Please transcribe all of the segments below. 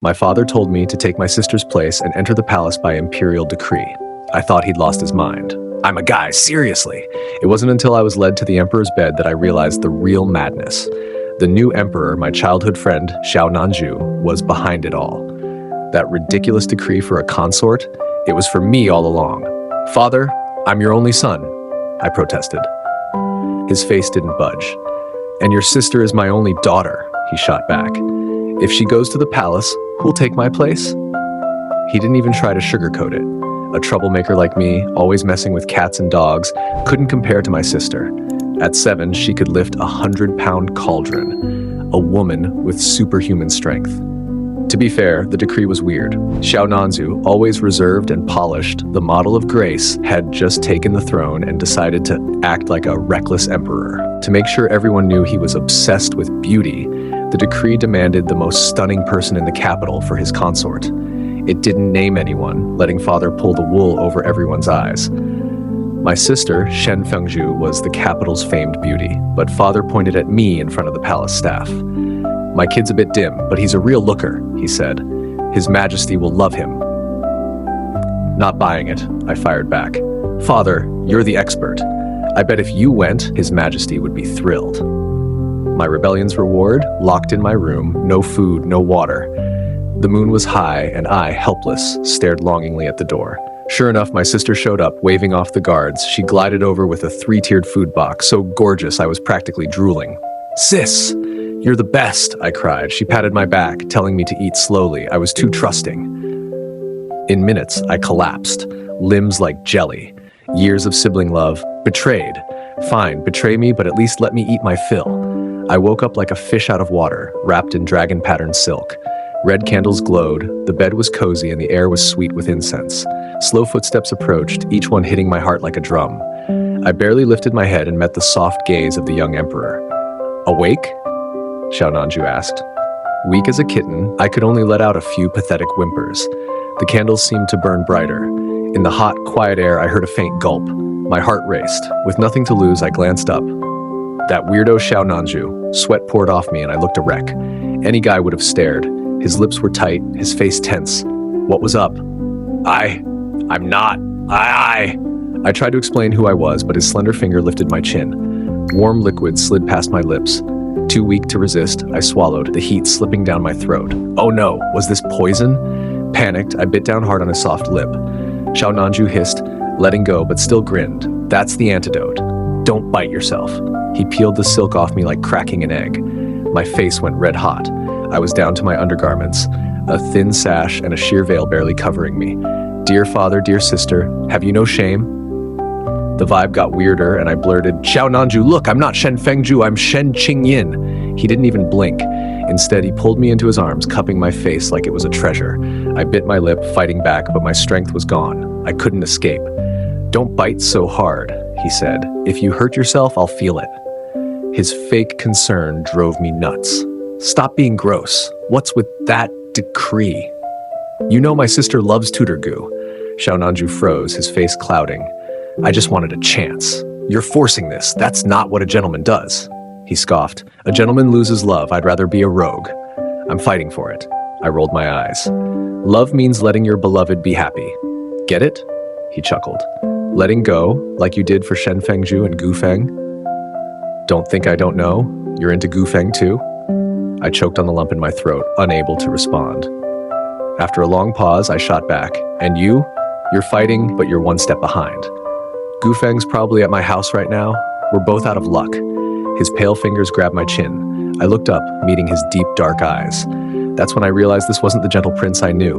My father told me to take my sister's place and enter the palace by imperial decree. I thought he'd lost his mind. I'm a guy, seriously. It wasn't until I was led to the emperor's bed that I realized the real madness. The new emperor, my childhood friend, Xiao Nanzhu, was behind it all. That ridiculous decree for a consort, it was for me all along. Father, I'm your only son, I protested. His face didn't budge. And your sister is my only daughter, he shot back. If she goes to the palace, who'll take my place? He didn't even try to sugarcoat it. A troublemaker like me, always messing with cats and dogs, couldn't compare to my sister. At 7, she could lift a 100-pound cauldron, a woman with superhuman strength. To be fair, the decree was weird. Xiao Nanzhu, always reserved and polished, the model of grace, had just taken the throne and decided to act like a reckless emperor. To make sure everyone knew he was obsessed with beauty, the decree demanded the most stunning person in the capital for his consort. It didn't name anyone, letting father pull the wool over everyone's eyes. My sister, Shen Fengzhu, was the capital's famed beauty, but father pointed at me in front of the palace staff. My kid's a bit dim, but he's a real looker, he said. His Majesty will love him. Not buying it, I fired back. Father, you're the expert. I bet if you went, His Majesty would be thrilled. My rebellion's reward, locked in my room, no food, no water. The moon was high, and I, helpless, stared longingly at the door. Sure enough, my sister showed up, waving off the guards. She glided over with a 3-tiered food box, so gorgeous I was practically drooling. Sis, you're the best, I cried. She patted my back, telling me to eat slowly. I was too trusting. In minutes, I collapsed, limbs like jelly. Years of sibling love, betrayed. Fine, betray me, but at least let me eat my fill. I woke up like a fish out of water, wrapped in dragon-patterned silk. Red candles glowed, the bed was cozy, and the air was sweet with incense. Slow footsteps approached, each one hitting my heart like a drum. I barely lifted my head and met the soft gaze of the young emperor. Awake? Xiao Nanzhu asked. Weak as a kitten, I could only let out a few pathetic whimpers. The candles seemed to burn brighter. In the hot, quiet air, I heard a faint gulp. My heart raced. With nothing to lose, I glanced up. That weirdo Xiao Nanzhu. Sweat poured off me and I looked a wreck. Any guy would have stared. His lips were tight, his face tense. What was up? I'm not. I tried to explain who I was, but his slender finger lifted my chin. Warm liquid slid past my lips. Too weak to resist, I swallowed, the heat slipping down my throat. Oh no, was this poison? Panicked, I bit down hard on his soft lip. Xiao Nanzhu hissed, letting go, but still grinned. That's the antidote. Don't bite yourself. He peeled the silk off me like cracking an egg. My face went red hot. I was down to my undergarments, a thin sash and a sheer veil barely covering me. Dear father, dear sister, have you no shame? The vibe got weirder and I blurted, Xiao Nanzhu, look, I'm not Shen Fengzhu, I'm Shen Qingyin. He didn't even blink. Instead, he pulled me into his arms, cupping my face like it was a treasure. I bit my lip, fighting back, but my strength was gone. I couldn't escape. Don't bite so hard, he said. If you hurt yourself, I'll feel it. His fake concern drove me nuts. Stop being gross. What's with that decree? You know my sister loves tutor goo. Xiao Nanzhu froze, his face clouding. I just wanted a chance. You're forcing this. That's not what a gentleman does. He scoffed. A gentleman loses love. I'd rather be a rogue. I'm fighting for it. I rolled my eyes. Love means letting your beloved be happy. Get it? He chuckled. Letting go, like you did for Shen Fengzhu and Gu Feng? Don't think I don't know. You're into Gu Feng too? I choked on the lump in my throat, unable to respond. After a long pause, I shot back. And you? You're fighting, but you're one step behind. Gu Feng's probably at my house right now. We're both out of luck. His pale fingers grabbed my chin. I looked up, meeting his deep, dark eyes. That's when I realized this wasn't the gentle prince I knew.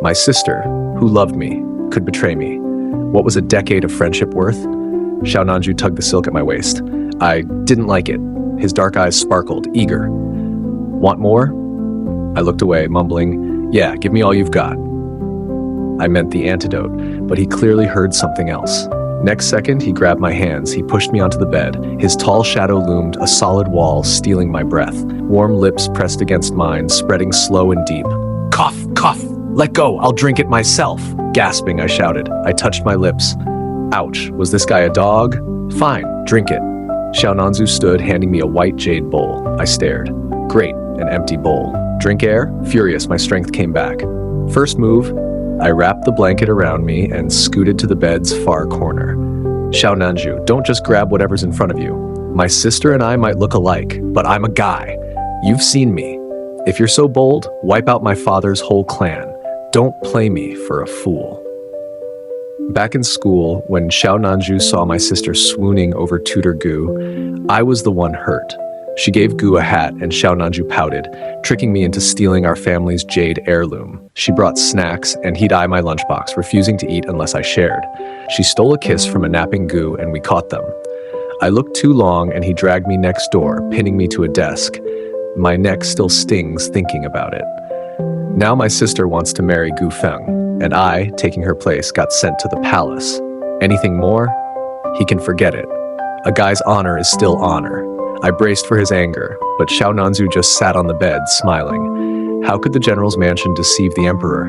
My sister, who loved me, could betray me. What was a decade of friendship worth? Xiao Nanzhu tugged the silk at my waist. I didn't like it. His dark eyes sparkled, eager. Want more? I looked away, mumbling, yeah, give me all you've got. I meant the antidote, but he clearly heard something else. Next second, he grabbed my hands. He pushed me onto the bed. His tall shadow loomed, a solid wall, stealing my breath. Warm lips pressed against mine, spreading slow and deep. Cough, cough, let go, I'll drink it myself. Gasping, I shouted. I touched my lips. Ouch, was this guy a dog? Fine, drink it. Xiao Nanzhu stood, handing me a white jade bowl. I stared. Great, an empty bowl. Drink air? Furious, my strength came back. First move, I wrapped the blanket around me and scooted to the bed's far corner. Xiao Nanzhu, don't just grab whatever's in front of you. My sister and I might look alike, but I'm a guy. You've seen me. If you're so bold, wipe out my father's whole clan. Don't play me for a fool. Back in school, when Xiao Nanzhu saw my sister swooning over tutor Gu, I was the one hurt. She gave Gu a hat and Xiao Nanzhu pouted, tricking me into stealing our family's jade heirloom. She brought snacks and he'd eye my lunchbox, refusing to eat unless I shared. She stole a kiss from a napping Gu and we caught them. I looked too long and he dragged me next door, pinning me to a desk. My neck still stings thinking about it. Now my sister wants to marry Gu Feng, and I, taking her place, got sent to the palace. Anything more? He can forget it. A guy's honor is still honor. I braced for his anger, but Xiao Nanzhu just sat on the bed, smiling. How could the general's mansion deceive the emperor?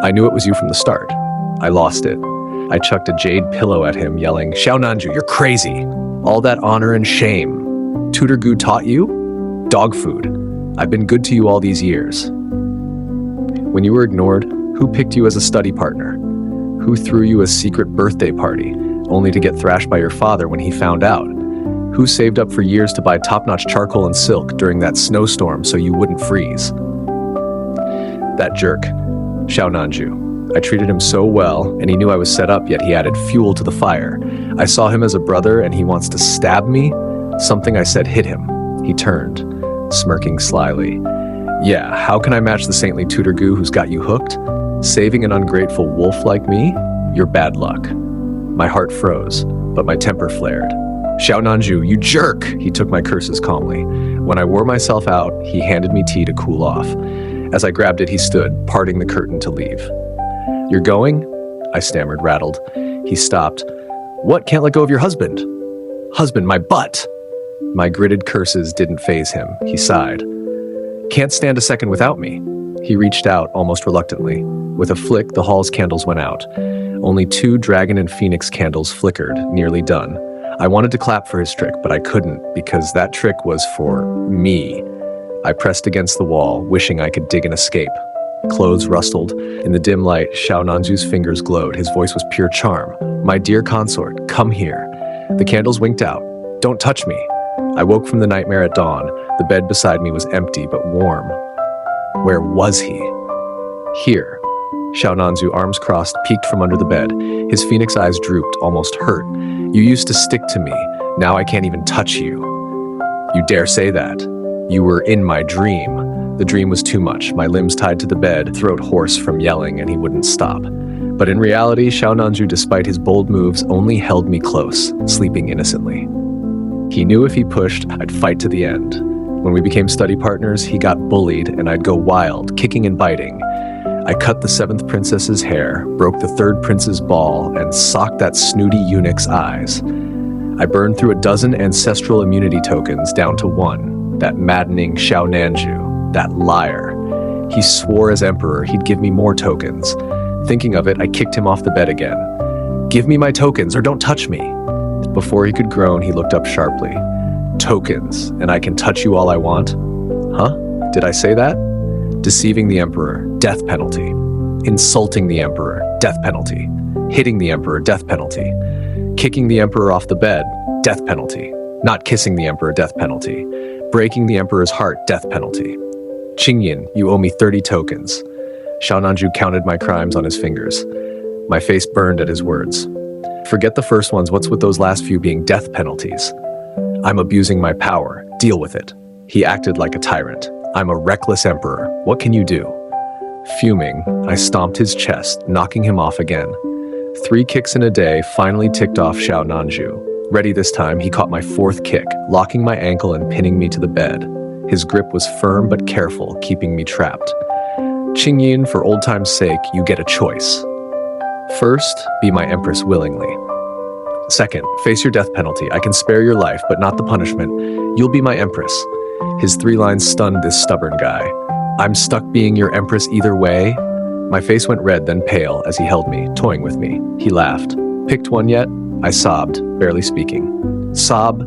I knew it was you from the start. I lost it. I chucked a jade pillow at him, yelling, Xiao Nanzhu, you're crazy. All that honor and shame. Tutor Gu taught you? Dog food. I've been good to you all these years. When you were ignored, who picked you as a study partner? Who threw you a secret birthday party, only to get thrashed by your father when he found out? Who saved up for years to buy top-notch charcoal and silk during that snowstorm so you wouldn't freeze? That jerk, Xiao Nanzhu. I treated him so well, and he knew I was set up, yet he added fuel to the fire. I saw him as a brother, and he wants to stab me? Something I said hit him. He turned, smirking slyly. Yeah, how can I match the saintly tutor Gu who's got you hooked? Saving an ungrateful wolf like me? You're bad luck. My heart froze, but my temper flared. Xiao Nanzhu, you jerk! He took my curses calmly. When I wore myself out, he handed me tea to cool off. As I grabbed it, he stood, parting the curtain to leave. You're going? I stammered, rattled. He stopped. What? Can't let go of your husband? Husband, my butt! My gritted curses didn't faze him. He sighed. Can't stand a second without me. He reached out, almost reluctantly. With a flick, the hall's candles went out. Only 2 dragon and phoenix candles flickered, nearly done. I wanted to clap for his trick, but I couldn't, because that trick was for me. I pressed against the wall, wishing I could dig an escape. Clothes rustled. In the dim light, Xiao Nanzhu's fingers glowed. His voice was pure charm. My dear consort, come here. The candles winked out. Don't touch me. I woke from the nightmare at dawn. The bed beside me was empty but warm. Where was he? Here. Xiao Nanzhu, arms crossed, peeked from under the bed. His phoenix eyes drooped, almost hurt. You used to stick to me. Now I can't even touch you. You dare say that? You were in my dream. The dream was too much. My limbs tied to the bed, throat hoarse from yelling, and he wouldn't stop. But in reality, Xiao Nanzhu, despite his bold moves, only held me close, sleeping innocently. He knew if he pushed, I'd fight to the end. When we became study partners, he got bullied, and I'd go wild, kicking and biting. I cut the 7th princess's hair, broke the 3rd prince's ball, and socked that snooty eunuch's eyes. I burned through a dozen ancestral immunity tokens down to 1, that maddening Xiao Nanzhu, that liar. He swore as emperor he'd give me more tokens. Thinking of it, I kicked him off the bed again. Give me my tokens or don't touch me. Before he could groan, he looked up sharply. Tokens, and I can touch you all I want? Huh? Did I say that? Deceiving the emperor, death penalty. Insulting the emperor, death penalty. Hitting the emperor, death penalty. Kicking the emperor off the bed, death penalty. Not kissing the emperor, death penalty. Breaking the emperor's heart, death penalty. Qingyin, you owe me 30 tokens. Xiao Nanzhu counted my crimes on his fingers. My face burned at his words. Forget the first ones, what's with those last few being death penalties? I'm abusing my power, deal with it. He acted like a tyrant. I'm a reckless emperor, what can you do? Fuming, I stomped his chest, knocking him off again. 3 kicks in a day finally ticked off Xiao Nanzhu. Ready this time, he caught my 4th kick, locking my ankle and pinning me to the bed. His grip was firm but careful, keeping me trapped. Qingyin, for old time's sake, you get a choice. First, be my empress willingly. Second, face your death penalty. I can spare your life, but not the punishment. You'll be my empress. His 3 lines stunned this stubborn guy. I'm stuck being your empress either way. My face went red, then pale, as he held me, toying with me. He laughed. Picked one yet? I sobbed, barely speaking. Sob,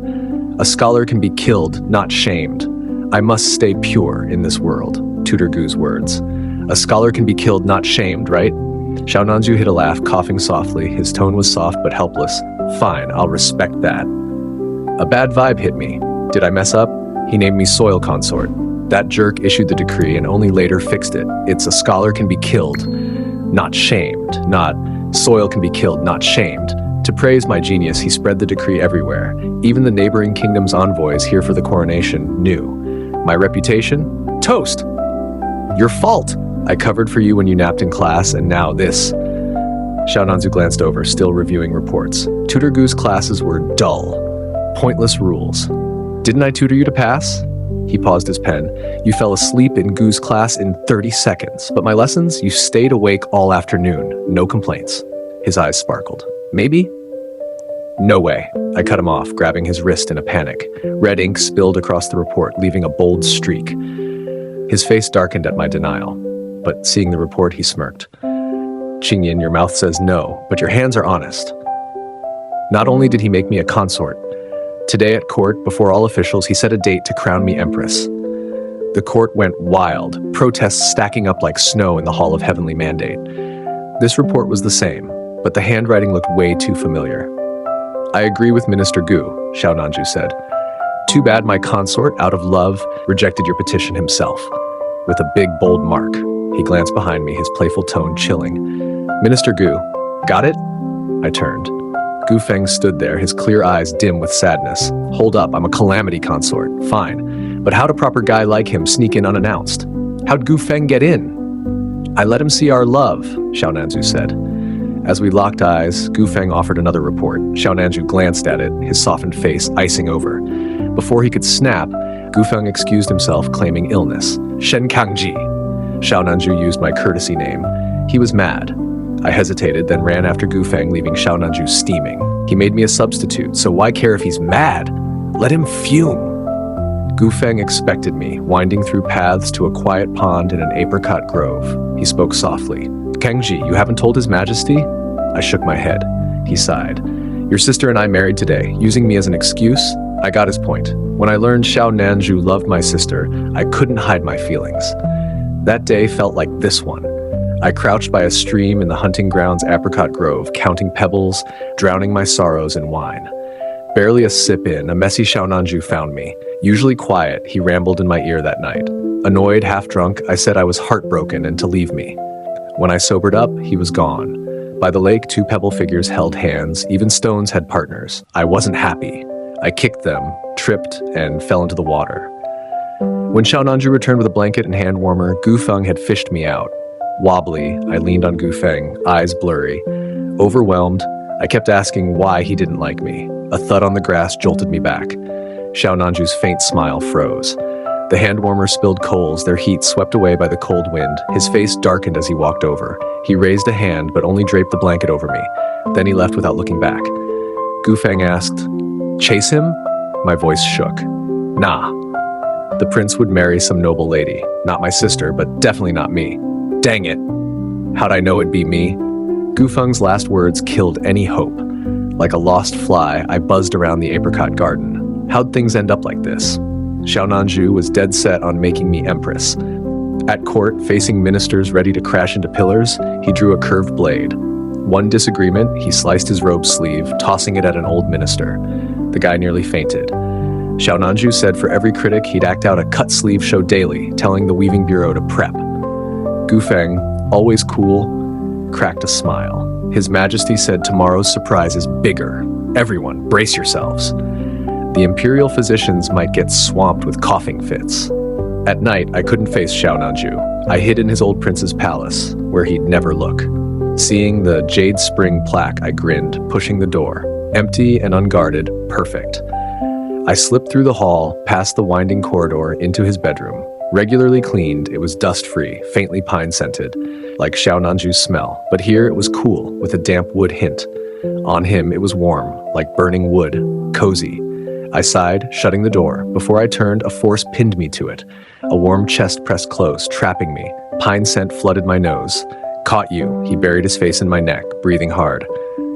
a scholar can be killed, not shamed. I must stay pure in this world. Tutor Gu's words. A scholar can be killed, not shamed, right? Xiao Nanzhu hid a laugh, coughing softly. His tone was soft but helpless. Fine, I'll respect that. A bad vibe hit me. Did I mess up? He named me soil consort. That jerk issued the decree and only later fixed it. It's a scholar can be killed, not shamed. Not soil can be killed, not shamed. To praise my genius, he spread the decree everywhere. Even the neighboring kingdom's envoys here for the coronation knew. My reputation? Toast! Your fault! I covered for you when you napped in class, and now this. Xiao Nanzhu glanced over, still reviewing reports. Tutor Gu's classes were dull. Pointless rules. Didn't I tutor you to pass? He paused his pen. You fell asleep in Gu's class in 30 seconds, but my lessons, you stayed awake all afternoon. No complaints. His eyes sparkled. Maybe? No way. I cut him off, grabbing his wrist in a panic. Red ink spilled across the report, leaving a bold streak. His face darkened at my denial, but seeing the report, he smirked. Qingyin, your mouth says no, but your hands are honest. Not only did he make me a consort, today at court, before all officials, he set a date to crown me empress. The court went wild, protests stacking up like snow in the Hall of Heavenly Mandate. This report was the same, but the handwriting looked way too familiar. I agree with Minister Gu, Xiao Nanzhu said. Too bad my consort, out of love, rejected your petition himself. With a big, bold mark. He glanced behind me, his playful tone chilling. Minister Gu, got it? I turned. Gu Feng stood there, his clear eyes dim with sadness. Hold up, I'm a calamity consort. Fine. But how'd a proper guy like him sneak in unannounced? How'd Gu Feng get in? I let him see our love, Xiao Nanzhu said. As we locked eyes, Gu Feng offered another report. Xiao Nanzhu glanced at it, his softened face icing over. Before he could snap, Gu Feng excused himself, claiming illness. Shen Kangji. Xiao Nanzhu used my courtesy name. He was mad. I hesitated, then ran after Gu Feng, leaving Xiao Nanzhu steaming. He made me a substitute, so why care if he's mad? Let him fume. Gu Feng expected me, winding through paths to a quiet pond in an apricot grove. He spoke softly. Kangji, you haven't told His Majesty? I shook my head. He sighed. Your sister and I married today, using me as an excuse. I got his point. When I learned Xiao Nanzhu loved my sister, I couldn't hide my feelings. That day felt like this one. I crouched by a stream in the hunting grounds apricot grove, counting pebbles, drowning my sorrows in wine. Barely a sip in, a messy Xiao Nanzhu found me. Usually quiet, he rambled in my ear that night. Annoyed, half drunk, I said I was heartbroken and to leave me. When I sobered up, he was gone. By the lake, two pebble figures held hands. Even stones had partners. I wasn't happy. I kicked them, tripped, and fell into the water. When Xiao Nanzhu returned with a blanket and hand warmer, Gu Feng had fished me out. Wobbly, I leaned on Gu Feng, eyes blurry. Overwhelmed, I kept asking why he didn't like me. A thud on the grass jolted me back. Xiao Nanzhu's faint smile froze. The hand warmer spilled coals, their heat swept away by the cold wind. His face darkened as he walked over. He raised a hand, but only draped the blanket over me. Then he left without looking back. Gu Feng asked, "Chase him?" My voice shook. Nah. The prince would marry some noble lady. Not my sister, but definitely not me. Dang it. How'd I know it'd be me? Gu Feng's last words killed any hope. Like a lost fly, I buzzed around the apricot garden. How'd things end up like this? Xiao Nanzhu was dead set on making me empress. At court, facing ministers ready to crash into pillars, he drew a curved blade. One disagreement, he sliced his robe sleeve, tossing it at an old minister. The guy nearly fainted. Xiao Nanzhu said for every critic, he'd act out a cut sleeve show daily, telling the weaving bureau to prep. Gu Feng, always cool, cracked a smile. His Majesty said tomorrow's surprise is bigger. Everyone, brace yourselves. The imperial physicians might get swamped with coughing fits. At night, I couldn't face Xiao Nanzhu. I hid in his old prince's palace, where he'd never look. Seeing the Jade Spring plaque, I grinned, pushing the door. Empty and unguarded, perfect. I slipped through the hall, past the winding corridor, into his bedroom. Regularly cleaned, it was dust-free, faintly pine-scented, like Xiao Nanzhu's smell. But here it was cool, with a damp wood hint. On him, it was warm, like burning wood, cozy. I sighed, shutting the door. Before I turned, a force pinned me to it. A warm chest pressed close, trapping me. Pine scent flooded my nose. Caught you. He buried his face in my neck, breathing hard.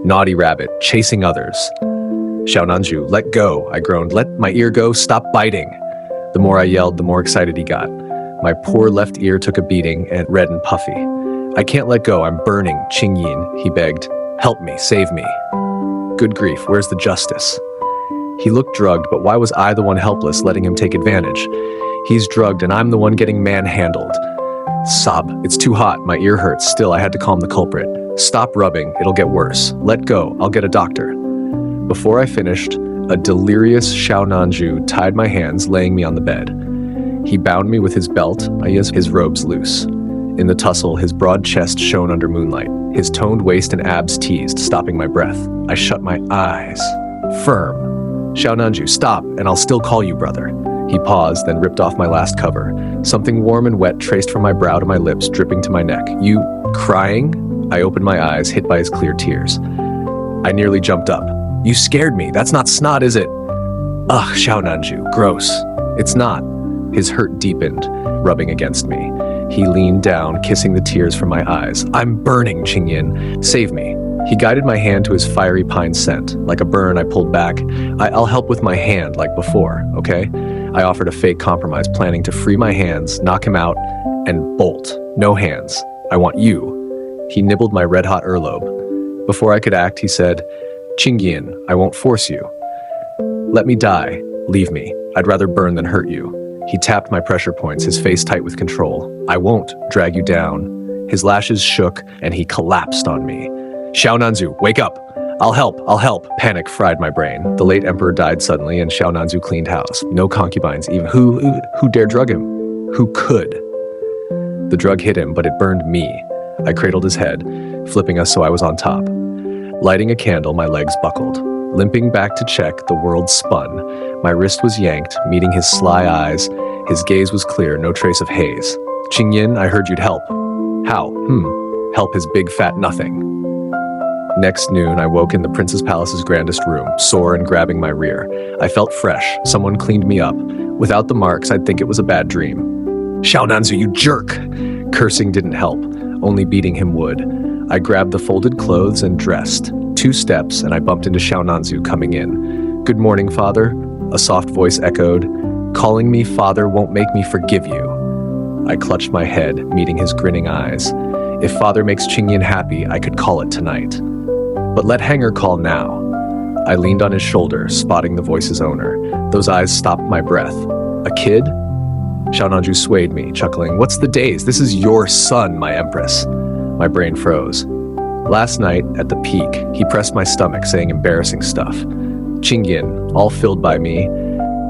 Naughty rabbit, chasing others. Xiao Nanzhu, let go, I groaned. Let my ear go, stop biting. The more I yelled, the more excited he got. My poor left ear took a beating and red and puffy. I can't let go, I'm burning, Qingyin, he begged. Help me, save me. Good grief, where's the justice? He looked drugged, but why was I the one helpless, letting him take advantage? He's drugged and I'm the one getting manhandled. Sob, it's too hot, my ear hurts, still I had to calm the culprit. Stop rubbing, it'll get worse. Let go, I'll get a doctor. Before I finished, a delirious Xiao Nanzhu tied my hands, laying me on the bed. He bound me with his belt, his robes loose. In the tussle, his broad chest shone under moonlight, his toned waist and abs teased, stopping my breath. I shut my eyes. Firm. Xiao Nanzhu, stop, and I'll still call you brother. He paused, then ripped off my last cover. Something warm and wet traced from my brow to my lips, dripping to my neck. You crying? I opened my eyes, hit by his clear tears. I nearly jumped up. You scared me. That's not snot, is it? Ugh, Xiao Nanzhu, gross. It's not. His hurt deepened, rubbing against me. He leaned down, kissing the tears from my eyes. I'm burning, Qingyin. Save me. He guided my hand to his fiery pine scent. Like a burn, I pulled back. I'll help with my hand, like before, okay? I offered a fake compromise, planning to free my hands, knock him out, and bolt. No hands. I want you. He nibbled my red-hot earlobe. Before I could act, he said, Qingyin, I won't force you. Let me die. Leave me. I'd rather burn than hurt you. He tapped my pressure points, his face tight with control. I won't drag you down. His lashes shook, and he collapsed on me. Xiao Nanzhu, wake up! I'll help! Panic fried my brain. The late emperor died suddenly, and Xiao Nanzhu cleaned house. No concubines, even. Who dared drug him? Who could? The drug hit him, but it burned me. I cradled his head, flipping us so I was on top. Lighting a candle, my legs buckled. Limping back to check, the world spun. My wrist was yanked, meeting his sly eyes. His gaze was clear, no trace of haze. Qingyin, I heard you'd help. How? Help his big fat nothing. Next noon, I woke in the Prince's Palace's grandest room, sore and grabbing my rear. I felt fresh. Someone cleaned me up. Without the marks, I'd think it was a bad dream. Xiao Nanzhu, you jerk! Cursing didn't help. Only beating him would. I grabbed the folded clothes and dressed. 2 steps, and I bumped into Xiao Nanzhu coming in. Good morning, father. A soft voice echoed. Calling me father won't make me forgive you. I clutched my head, meeting his grinning eyes. If father makes Qingyin happy, I could call it tonight. But let Hanger call now. I leaned on his shoulder, spotting the voice's owner. Those eyes stopped my breath. A kid? Xiao Nanzhu swayed me, chuckling. What's the days? This is your son, my empress. My brain froze. Last night, at the peak, he pressed my stomach, saying embarrassing stuff. Qingyin, all filled by me,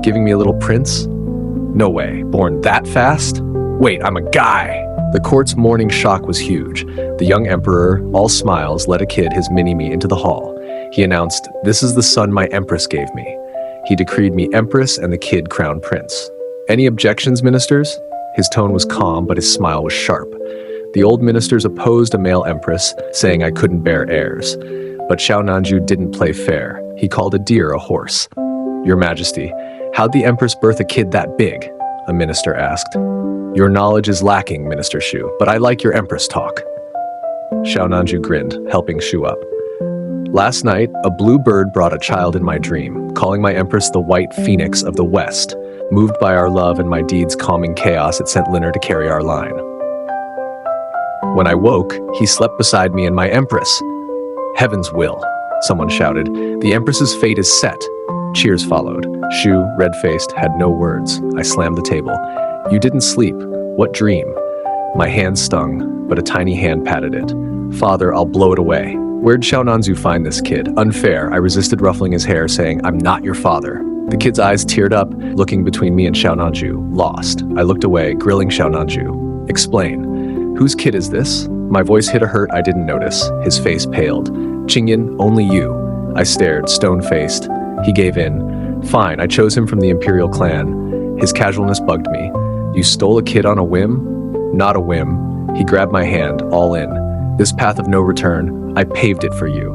giving me a little prince? No way. Born that fast? Wait, I'm a guy! The court's morning shock was huge. The young emperor, all smiles, led a kid, his mini-me, into the hall. He announced, this is the son my empress gave me. He decreed me empress and the kid crown prince. Any objections, ministers? His tone was calm, but his smile was sharp. The old ministers opposed a male empress, saying I couldn't bear heirs. But Xiao Nanzhu didn't play fair. He called a deer a horse. Your Majesty, how'd the empress birth a kid that big? A minister asked. Your knowledge is lacking, Minister Shu, but I like your empress talk. Xiao Nanzhu grinned, helping Shu up. Last night, a blue bird brought a child in my dream, calling my empress the white phoenix of the west. Moved by our love and my deeds calming chaos, it sent Linner to carry our line. When I woke, he slept beside me and my empress. Heaven's will, someone shouted. The empress's fate is set. Cheers followed. Shu, red-faced, had no words. I slammed the table. You didn't sleep. What dream? My hand stung, but a tiny hand patted it. Father, I'll blow it away. Where'd Xiao Nanzhu find this kid? Unfair. I resisted ruffling his hair, saying, I'm not your father. The kid's eyes teared up, looking between me and Xiao Nanzhu, lost. I looked away, grilling Xiao Nanzhu. Explain. Whose kid is this? My voice hit a hurt I didn't notice. His face paled. Qingyin, only you. I stared, stone-faced. He gave in. Fine, I chose him from the imperial clan. His casualness bugged me. You stole a kid on a whim? Not a whim. He grabbed my hand, all in. This path of no return, I paved it for you.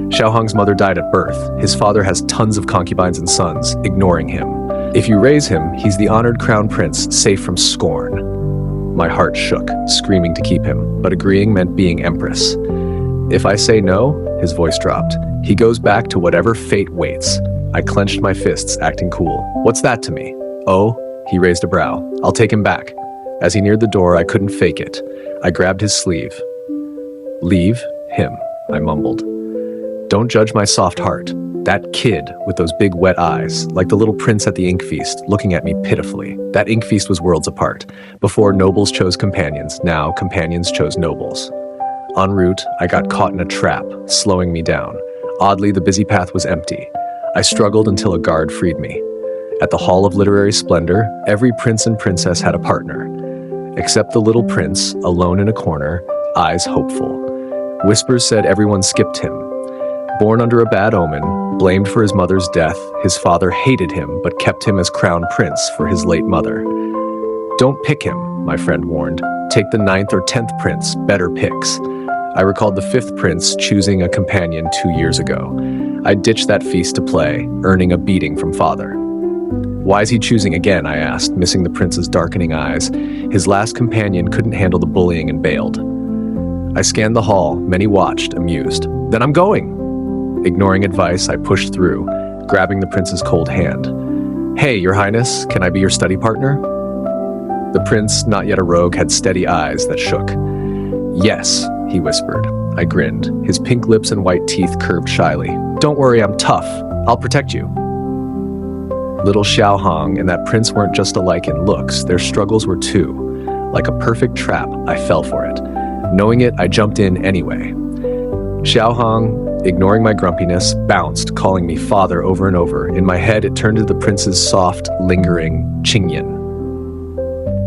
Xiao Hong's mother died at birth. His father has tons of concubines and sons, ignoring him. If you raise him, he's the honored crown prince, safe from scorn. My heart shook, screaming to keep him, but agreeing meant being empress. If I say no, his voice dropped. He goes back to whatever fate waits. I clenched my fists, acting cool. What's that to me? Oh, he raised a brow. I'll take him back. As he neared the door, I couldn't fake it. I grabbed his sleeve. "Leave him," I mumbled. "Don't judge my soft heart." That kid with those big wet eyes, like the little prince at the ink feast, looking at me pitifully. That ink feast was worlds apart. Before, nobles chose companions. Now, companions chose nobles. En route, I got caught in a trap, slowing me down. Oddly, the busy path was empty. I struggled until a guard freed me. At the Hall of Literary Splendor, every prince and princess had a partner. Except the little prince, alone in a corner, eyes hopeful. Whispers said everyone skipped him. Born under a bad omen, blamed for his mother's death, his father hated him but kept him as crown prince for his late mother. "Don't pick him," my friend warned. "Take the 9th or 10th prince, better picks." I recalled the 5th prince choosing a companion 2 years ago. I ditched that feast to play, earning a beating from father. "Why is he choosing again?" I asked, missing the prince's darkening eyes. His last companion couldn't handle the bullying and bailed. I scanned the hall, many watched, amused. "Then I'm going!" Ignoring advice, I pushed through, grabbing the prince's cold hand. "Hey, your highness, can I be your study partner?" The prince, not yet a rogue, had steady eyes that shook. "Yes," he whispered. I grinned, his pink lips and white teeth curved shyly. "Don't worry, I'm tough. I'll protect you." Little Xiao Hong and that prince weren't just alike in looks, their struggles were too. Like a perfect trap, I fell for it. Knowing it, I jumped in anyway. Xiao Hong, ignoring my grumpiness, bounced, calling me father over and over. In my head, it turned to the prince's soft, lingering Qingyin.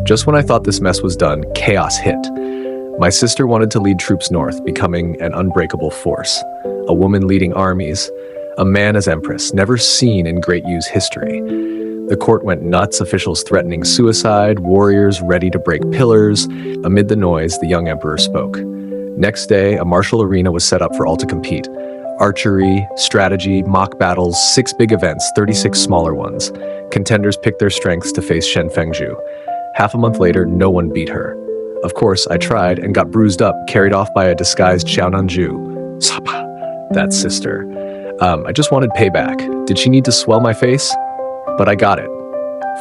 Just when I thought this mess was done, chaos hit. My sister wanted to lead troops north, becoming an unbreakable force. A woman leading armies, a man as empress, never seen in Great Yu's history. The court went nuts, officials threatening suicide, warriors ready to break pillars. Amid the noise, the young emperor spoke. Next day, a martial arena was set up for all to compete. Archery, strategy, mock battles, 6 big events, 36 smaller ones. Contenders picked their strengths to face Shen Fengzhu. Half a month later, no one beat her. Of course, I tried and got bruised up, carried off by a disguised Xiao Nanzhu. Sapa, that sister. I just wanted payback. Did she need to swell my face? But I got it.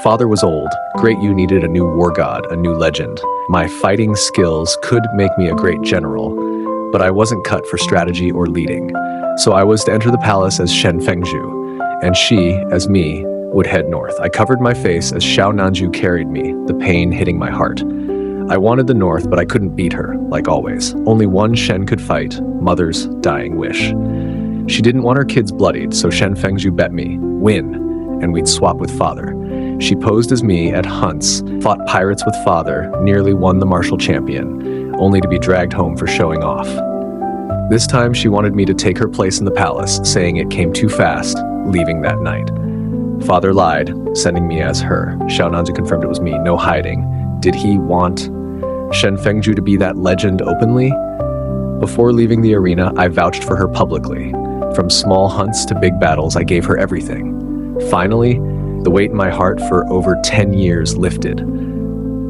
Father was old. Great Yu needed a new war god, a new legend. My fighting skills could make me a great general, but I wasn't cut for strategy or leading. So I was to enter the palace as Shen Fengzhu, and she, as me, would head north. I covered my face as Xiao Nanzhu carried me, the pain hitting my heart. I wanted the north, but I couldn't beat her, like always. Only one Shen could fight, mother's dying wish. She didn't want her kids bloodied, so Shen Fengzhu bet me, win, and we'd swap with father. She posed as me at hunts, fought pirates with father, nearly won the martial champion, only to be dragged home for showing off. This time she wanted me to take her place in the palace, saying it came too fast, leaving that night. Father lied, sending me as her. Xiao Nanzhu confirmed it was me, no hiding. Did he want Shen Fengzhu to be that legend openly? Before leaving the arena, I vouched for her publicly. From small hunts to big battles, I gave her everything. Finally, the weight in my heart for over 10 years lifted.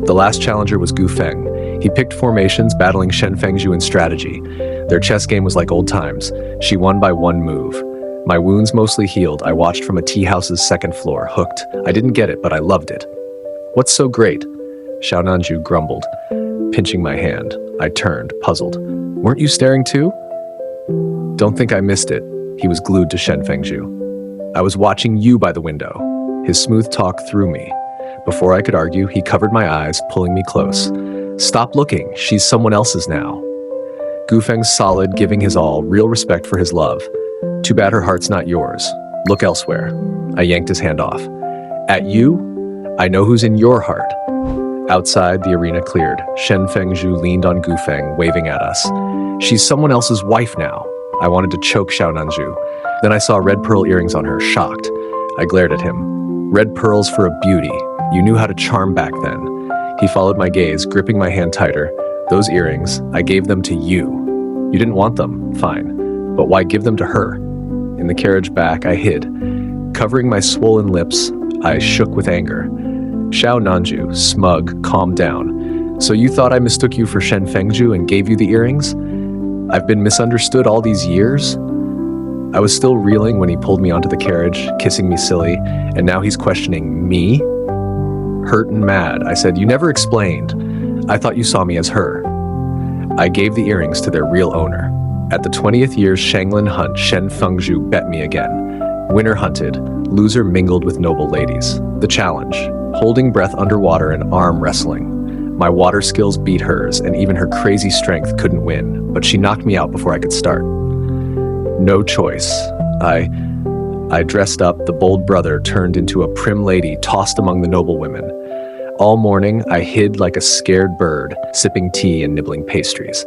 The last challenger was Gu Feng. He picked formations, battling Shen Fengzhu in strategy. Their chess game was like old times. She won by one move. My wounds mostly healed. I watched from a tea house's 2nd floor, hooked. I didn't get it, but I loved it. "What's so great?" Xiao Nanzhu grumbled, pinching my hand. I turned, puzzled. "Weren't you staring too?" Don't think I missed it. He was glued to Shen Fengzhu. "I was watching you by the window." His smooth talk threw me. Before I could argue, he covered my eyes, pulling me close. "Stop looking. She's someone else's now." Gu Feng's solid, giving his all, real respect for his love. "Too bad her heart's not yours. Look elsewhere." I yanked his hand off. "At you? I know who's in your heart." Outside, the arena cleared. Shen Fengzhu leaned on Gu Feng, waving at us. "She's someone else's wife now." I wanted to choke Xiao Nanzhu. Then I saw red pearl earrings on her, shocked. I glared at him. "Red pearls for a beauty. You knew how to charm back then." He followed my gaze, gripping my hand tighter. "Those earrings, I gave them to you. You didn't want them, fine. But why give them to her?" In the carriage back, I hid. Covering my swollen lips, I shook with anger. Xiao Nanzhu, smug, calmed down. "So you thought I mistook you for Shen Fengzhu and gave you the earrings? I've been misunderstood all these years?" I was still reeling when he pulled me onto the carriage, kissing me silly, and now he's questioning me? hurt and mad. I said, "You never explained. I thought you saw me as her." I gave the earrings to their real owner. At the 20th year's Shanglin hunt, Shen Fengzhu bet me again. Winner hunted, loser mingled with noble ladies. The challenge, holding breath underwater and arm wrestling. My water skills beat hers, and even her crazy strength couldn't win, but she knocked me out before I could start. No choice. I dressed up, the bold brother turned into a prim lady tossed among the noble women. All morning, I hid like a scared bird, sipping tea and nibbling pastries.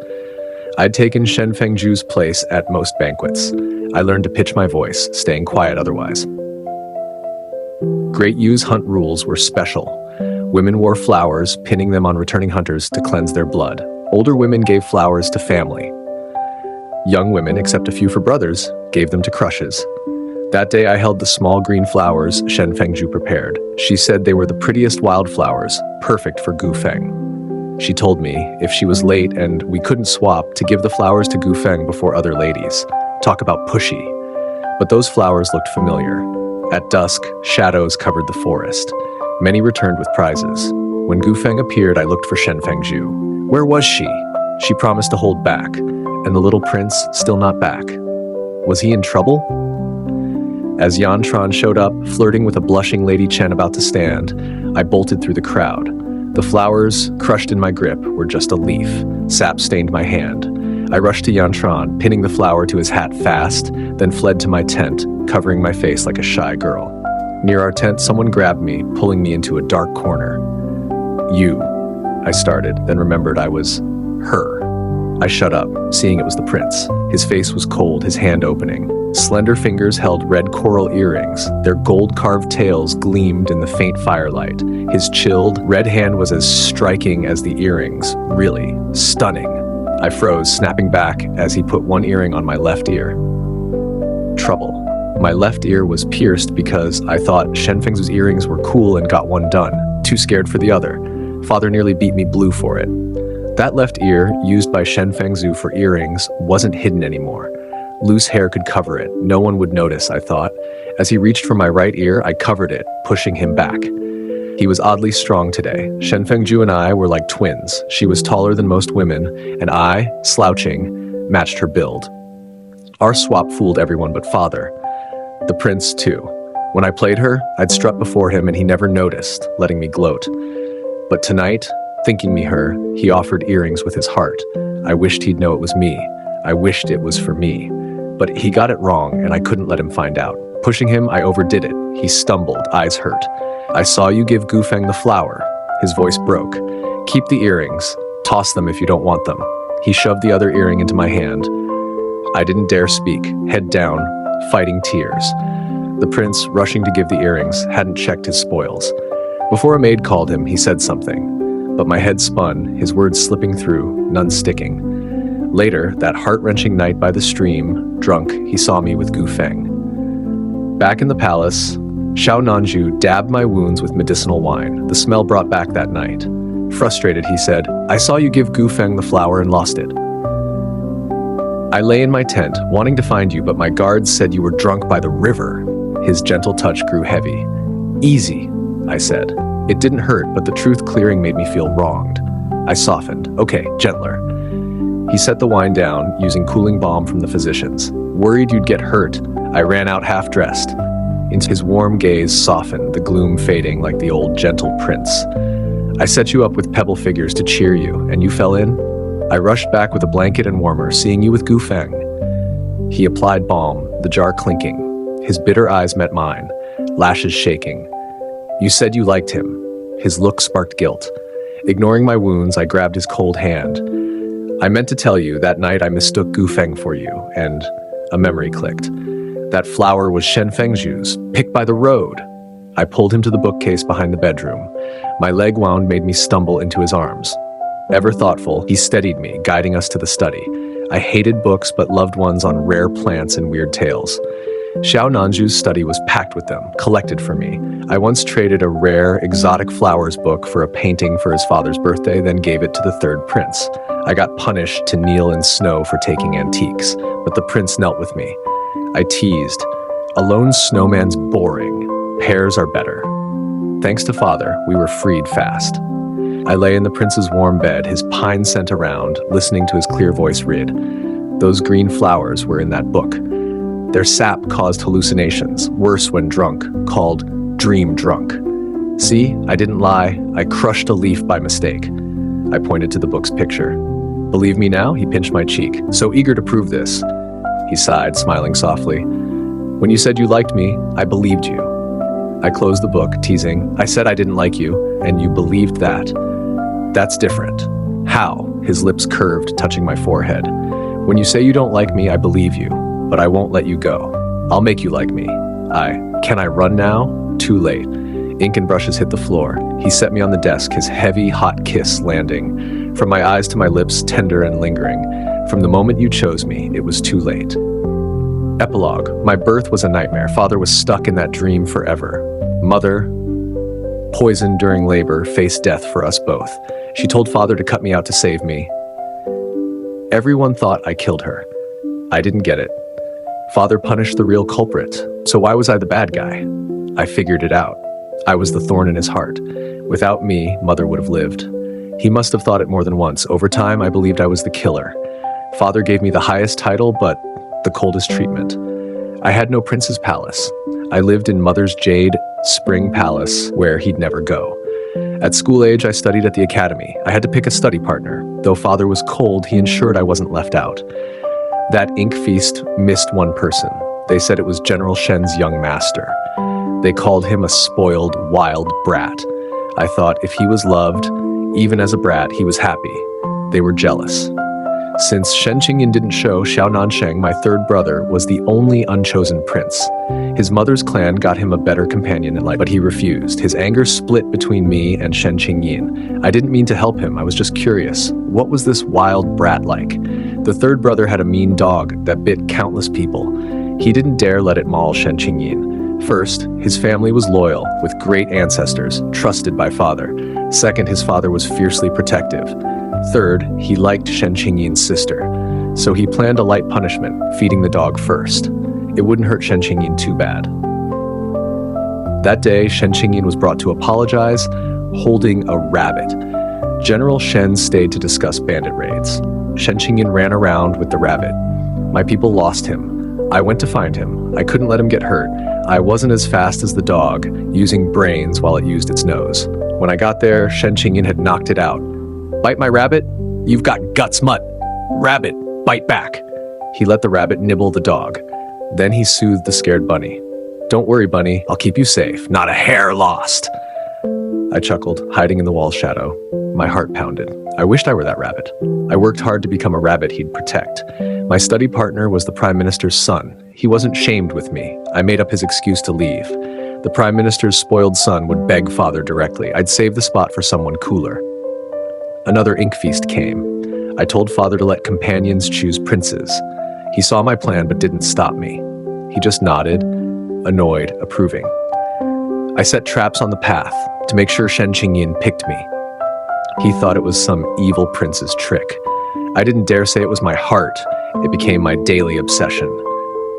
I'd taken Shen Fengzhu's place at most banquets. I learned to pitch my voice, staying quiet otherwise. Great Yu's hunt rules were special. Women wore flowers, pinning them on returning hunters to cleanse their blood. Older women gave flowers to family. Young women, except a few for brothers, gave them to crushes. That day I held the small green flowers Shen Fengzhu prepared. She said they were the prettiest wildflowers, perfect for Gu Feng. She told me if she was late and we couldn't swap, to give the flowers to Gu Feng before other ladies. Talk about pushy. But those flowers looked familiar. At dusk, shadows covered the forest. Many returned with prizes. When Gu Feng appeared, I looked for Shen Fengzhu. Where was she? She promised to hold back, and the little prince still not back. Was he in trouble? As Yan Tran showed up, flirting with a blushing Lady Chen about to stand, I bolted through the crowd. The flowers, crushed in my grip, were just a leaf. Sap stained my hand. I rushed to Yan Tran, pinning the flower to his hat fast, then fled to my tent, covering my face like a shy girl. Near our tent, someone grabbed me, pulling me into a dark corner. "You," I started, then remembered I was her. I shut up, seeing it was the prince. His face was cold, his hand opening. Slender fingers held red coral earrings. Their gold-carved tails gleamed in the faint firelight. His chilled, red hand was as striking as the earrings. Really, stunning. I froze, snapping back as he put one earring on my left ear. Trouble. My left ear was pierced because I thought Shen Fengzhu's earrings were cool and got one done. Too scared for the other. Father nearly beat me blue for it. That left ear, used by Shen Fengzhu for earrings, wasn't hidden anymore. Loose hair could cover it. No one would notice, I thought. As he reached for my right ear, I covered it, pushing him back. He was oddly strong today. Shen Fengzhu and I were like twins. She was taller than most women, and I, slouching, matched her build. Our swap fooled everyone but father. The prince, too. When I played her, I'd strut before him and he never noticed, letting me gloat. But tonight, thinking me her, he offered earrings with his heart. I wished he'd know it was me. I wished it was for me. But he got it wrong, and I couldn't let him find out. Pushing him, I overdid it. He stumbled, eyes hurt. "I saw you give Gu Feng the flower." His voice broke. "Keep the earrings. Toss them if you don't want them." He shoved the other earring into my hand. I didn't dare speak, head down, fighting tears. The prince, rushing to give the earrings, hadn't checked his spoils. Before a maid called him, he said something. But my head spun, his words slipping through, none sticking. Later, that heart-wrenching night by the stream, drunk, he saw me with Gu Feng. Back in the palace, Xiao Nanzhu dabbed my wounds with medicinal wine. The smell brought back that night. Frustrated, he said, "I saw you give Gu Feng the flower and lost it." I lay in my tent, wanting to find you, but my guards said you were drunk by the river. His gentle touch grew heavy. "Easy," I said. It didn't hurt, but the truth clearing made me feel wronged. I softened. "Okay, gentler." He set the wine down, using cooling balm from the physicians. Worried you'd get hurt, I ran out half-dressed. Into his warm gaze softened, the gloom fading like the old gentle prince. "I set you up with pebble figures to cheer you, and you fell in?" I rushed back with a blanket and warmer, seeing you with Gu Feng. He applied balm, the jar clinking. His bitter eyes met mine, lashes shaking. "You said you liked him." His look sparked guilt. Ignoring my wounds, I grabbed his cold hand. "I meant to tell you, that night I mistook Gu Feng for you," and a memory clicked. "That flower was Shen Fengzhu's, picked by the road." I pulled him to the bookcase behind the bedroom. My leg wound made me stumble into his arms. Ever thoughtful, he steadied me, guiding us to the study. I hated books but loved ones on rare plants and weird tales. Xiao Nanzhu's study was packed with them, collected for me. I once traded a rare, exotic flowers book for a painting for his father's birthday, then gave it to the third prince. I got punished to kneel in snow for taking antiques, but the prince knelt with me. I teased, "A lone snowman's boring. Pairs are better." Thanks to Father, we were freed fast. I lay in the prince's warm bed, his pine scent around, listening to his clear voice read. Those green flowers were in that book. Their sap caused hallucinations, worse when drunk, called dream drunk. See, I didn't lie. I crushed a leaf by mistake. I pointed to the book's picture. Believe me now? He pinched my cheek, so eager to prove this. He sighed, smiling softly. When you said you liked me, I believed you. I closed the book, teasing. I said I didn't like you, and you believed that. That's different. How? His lips curved, touching my forehead. When you say you don't like me, I believe you, but I won't let you go. I'll make you like me. Can I run now? Too late. Ink and brushes hit the floor. He set me on the desk, his heavy, hot kiss landing. From my eyes to my lips, tender and lingering. From the moment you chose me, it was too late. Epilogue. My birth was a nightmare. Father was stuck in that dream forever. Mother, poisoned during labor, faced death for us both. She told Father to cut me out to save me. Everyone thought I killed her. I didn't get it. Father punished the real culprit. So why was I the bad guy? I figured it out. I was the thorn in his heart. Without me, Mother would have lived. He must have thought it more than once. Over time, I believed I was the killer. Father gave me the highest title, but the coldest treatment. I had no prince's palace. I lived in Mother's jade spring palace where he'd never go. At school age, I studied at the academy. I had to pick a study partner. Though Father was cold, he ensured I wasn't left out. That ink feast missed one person. They said it was General Shen's young master. They called him a spoiled, wild brat. I thought if he was loved, even as a brat, he was happy. They were jealous. Since Shen Qingyin didn't show, Xiao Nanzhu, my third brother, was the only unchosen prince. His mother's clan got him a better companion in life, but he refused. His anger split between me and Shen Qingyin. I didn't mean to help him. I was just curious. What was this wild brat like? The third brother had a mean dog that bit countless people. He didn't dare let it maul Shen Qingyin. First, his family was loyal, with great ancestors, trusted by Father. Second, his father was fiercely protective. Third, he liked Shen Qingyin's sister. So he planned a light punishment, feeding the dog first. It wouldn't hurt Shen Qingyin too bad. That day, Shen Qingyin was brought to apologize, holding a rabbit. General Shen stayed to discuss bandit raids. Shen Qingyin ran around with the rabbit. My people lost him. I went to find him. I couldn't let him get hurt. I wasn't as fast as the dog, using brains while it used its nose. When I got there, Shen Qingyin had knocked it out. Bite my rabbit? You've got guts, mutt. Rabbit, bite back. He let the rabbit nibble the dog. Then he soothed the scared bunny. Don't worry, bunny. I'll keep you safe. Not a hair lost. I chuckled, hiding in the wall's shadow. My heart pounded. I wished I were that rabbit. I worked hard to become a rabbit he'd protect. My study partner was the Prime Minister's son. He wasn't shamed with me. I made up his excuse to leave. The Prime Minister's spoiled son would beg Father directly. I'd save the spot for someone cooler. Another ink feast came. I told Father to let companions choose princes. He saw my plan but didn't stop me. He just nodded, annoyed, approving. I set traps on the path to make sure Shen Qingyin picked me. He thought it was some evil prince's trick. I didn't dare say it was my heart. It became my daily obsession.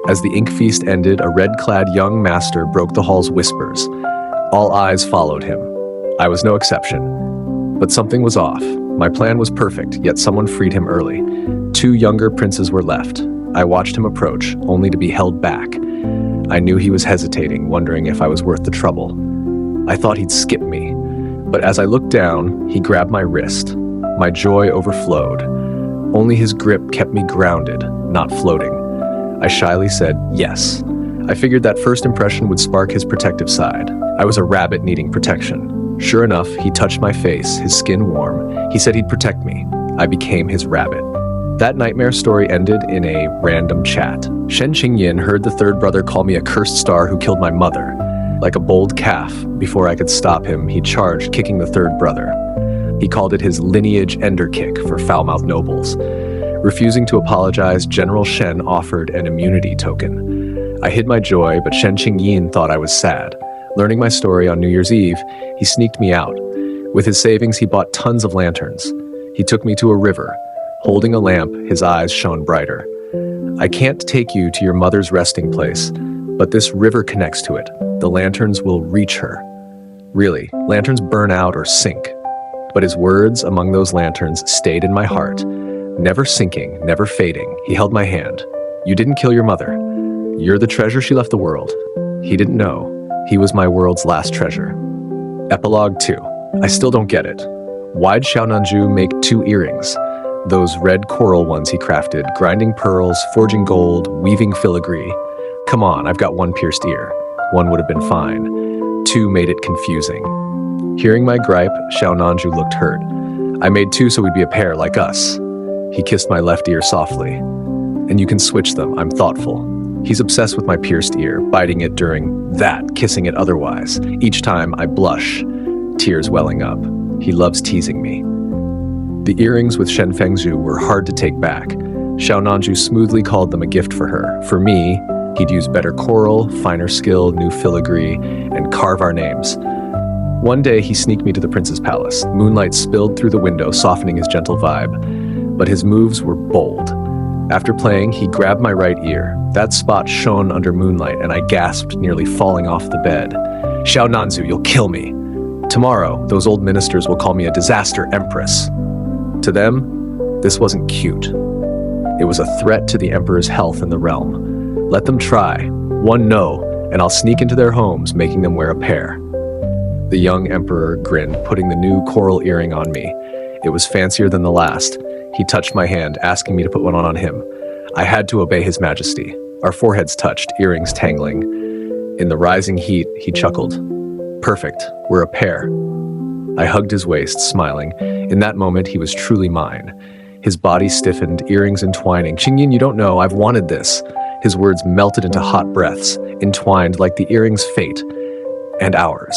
As the ink feast ended, a red-clad young master broke the hall's whispers. All eyes followed him. I was no exception. But something was off. My plan was perfect, yet someone freed him early. 2 younger princes were left. I watched him approach, only to be held back. I knew he was hesitating, wondering if I was worth the trouble. I thought he'd skip me. But as I looked down, he grabbed my wrist. My joy overflowed. Only his grip kept me grounded, not floating. I shyly said, yes. I figured that first impression would spark his protective side. I was a rabbit needing protection. Sure enough, he touched my face, his skin warm. He said he'd protect me. I became his rabbit. That nightmare story ended in a random chat. Shen Qingyin heard the third brother call me a cursed star who killed my mother. Like a bold calf, before I could stop him, he charged, kicking the third brother. He called it his lineage ender kick for foul-mouthed nobles. Refusing to apologize, General Shen offered an immunity token. I hid my joy, but Shen Qingyin thought I was sad. Learning my story on New Year's Eve, he sneaked me out. With his savings, he bought tons of lanterns. He took me to a river. Holding a lamp, his eyes shone brighter. I can't take you to your mother's resting place, but this river connects to it. The lanterns will reach her. Really, lanterns burn out or sink. But his words among those lanterns stayed in my heart. Never sinking, never fading, he held my hand. You didn't kill your mother. You're the treasure she left the world. He didn't know. He was my world's last treasure. Epilogue 2. I still don't get it. Why'd Xiao Nanzhu make 2 earrings? Those red coral ones he crafted, grinding pearls, forging gold, weaving filigree. Come on, I've got 1 pierced ear. 1 would have been fine. 2 made it confusing. Hearing my gripe, Xiao Nanzhu looked hurt. I made 2 so we'd be a pair like us. He kissed my left ear softly. And you can switch them, I'm thoughtful. He's obsessed with my pierced ear, biting it during that, kissing it otherwise. Each time I blush, tears welling up. He loves teasing me. The earrings with Shen Fengzhu were hard to take back. Xiao Nanzhu smoothly called them a gift for her. For me, he'd use better coral, finer skill, new filigree, and carve our names. One day, he sneaked me to the prince's palace. Moonlight spilled through the window, softening his gentle vibe. But his moves were bold. After playing, he grabbed my right ear. That spot shone under moonlight, and I gasped, nearly falling off the bed. Xiao Nanzhu, you'll kill me. Tomorrow, those old ministers will call me a disaster empress. To them, this wasn't cute. It was a threat to the emperor's health in the realm. Let them try. 1 no, and I'll sneak into their homes, making them wear a pair. The young emperor grinned, putting the new coral earring on me. It was fancier than the last. He touched my hand, asking me to put one on him. I had to obey his majesty. Our foreheads touched, earrings tangling. In the rising heat, he chuckled. Perfect, we're a pair. I hugged his waist, smiling. In that moment, he was truly mine. His body stiffened, earrings entwining. Qingyin, you don't know, I've wanted this. His words melted into hot breaths, entwined like the earring's fate and ours.